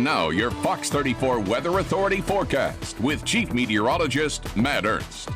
Now, your Fox 34 Weather Authority forecast with Chief Meteorologist Matt Ernst.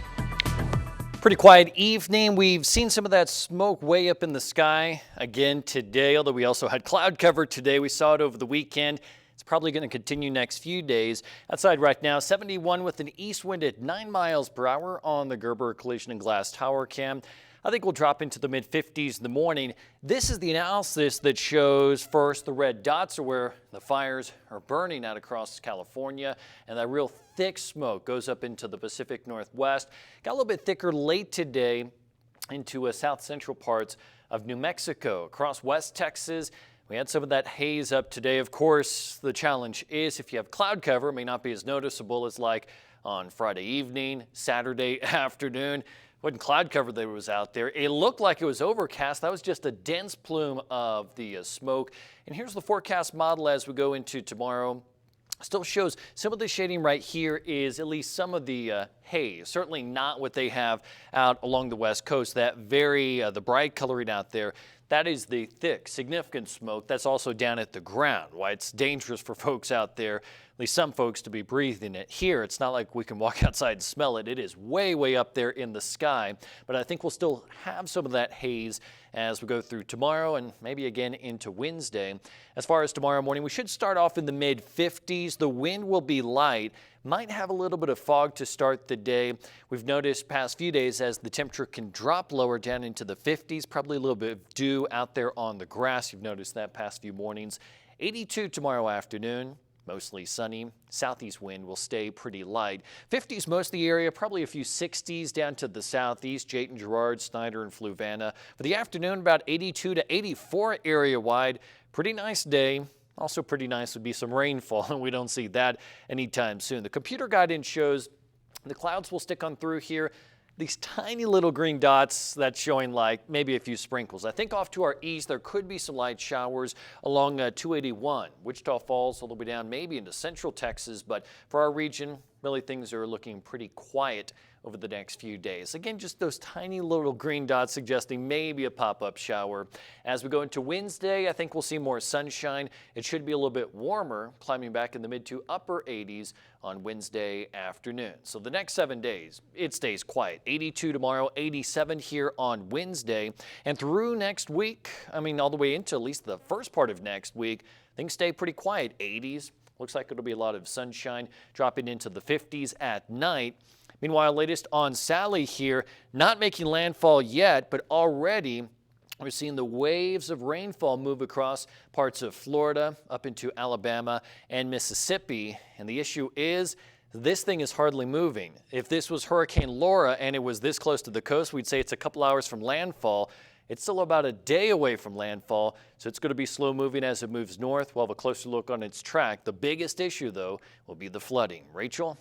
Pretty quiet evening. We've seen some of that smoke way up in the sky again today, although we also had cloud cover today. We saw it over the weekend. It's probably going to continue next few days. Outside right now, 71 with an east wind at 9 miles per hour on the Gerber Collision and Glass Tower cam. I think we'll drop into the mid-50s in the morning. This is the analysis that shows first the red dots are where the fires are burning out across California, and that real thick smoke goes up into the Pacific Northwest. Got a little bit thicker late today into south central parts of New Mexico. Across West Texas, we had some of that haze up today. Of course, the challenge is if you have cloud cover, it may not be as noticeable as like on Friday evening, Saturday afternoon. Wasn't cloud cover that was out there. It looked like it was overcast. That was just a dense plume of the smoke. And here's the forecast model as we go into tomorrow. Still shows some of the shading right here is at least some of the haze. Certainly not what they have out along the west coast. That the bright coloring out there, that is the thick, significant smoke. That's also down at the ground. Why it's dangerous for folks out there, at least some folks, to be breathing it. Here, it's not like we can walk outside and smell it. It is way, way up there in the sky. But I think we'll still have some of that haze as we go through tomorrow and maybe again into Wednesday. As far as tomorrow morning, we should start off in the mid-50s. The wind will be light. Might have a little bit of fog to start the day. We've noticed past few days as the temperature can drop lower down into the 50s, probably a little bit of dew out there on the grass. You've noticed that past few mornings. 82 tomorrow afternoon. Mostly sunny. Southeast wind will stay pretty light. 50s most of the area, probably a few 60s down to the southeast. Jayton, Girard, Snyder, and Fluvanna. For the afternoon, about 82 to 84 area wide. Pretty nice day. Also pretty nice would be some rainfall, and we don't see that anytime soon. The computer guidance shows the clouds will stick on through here. These tiny little green dots that's showing like maybe a few sprinkles. I think off to our east there could be some light showers along 281. Wichita Falls all the way down maybe into central Texas, but for our region really things are looking pretty quiet over the next few days. Again, just those tiny little green dots suggesting maybe a pop-up shower. As we go into Wednesday, I think we'll see more sunshine. It should be a little bit warmer, climbing back in the mid to upper 80s on Wednesday afternoon. So the next 7 days, it stays quiet. 82 tomorrow, 87 here on Wednesday. And through next week, all the way into at least the first part of next week, things stay pretty quiet. 80s. Looks like it'll be a lot of sunshine, dropping into the 50s at night. Meanwhile, latest on Sally here, not making landfall yet, but already we're seeing the waves of rainfall move across parts of Florida, up into Alabama and Mississippi. And the issue is this thing is hardly moving. If this was Hurricane Laura and it was this close to the coast, we'd say it's a couple hours from landfall. It's still about a day away from landfall, so it's going to be slow moving as it moves north. We'll have a closer look on its track. The biggest issue, though, will be the flooding. Rachel?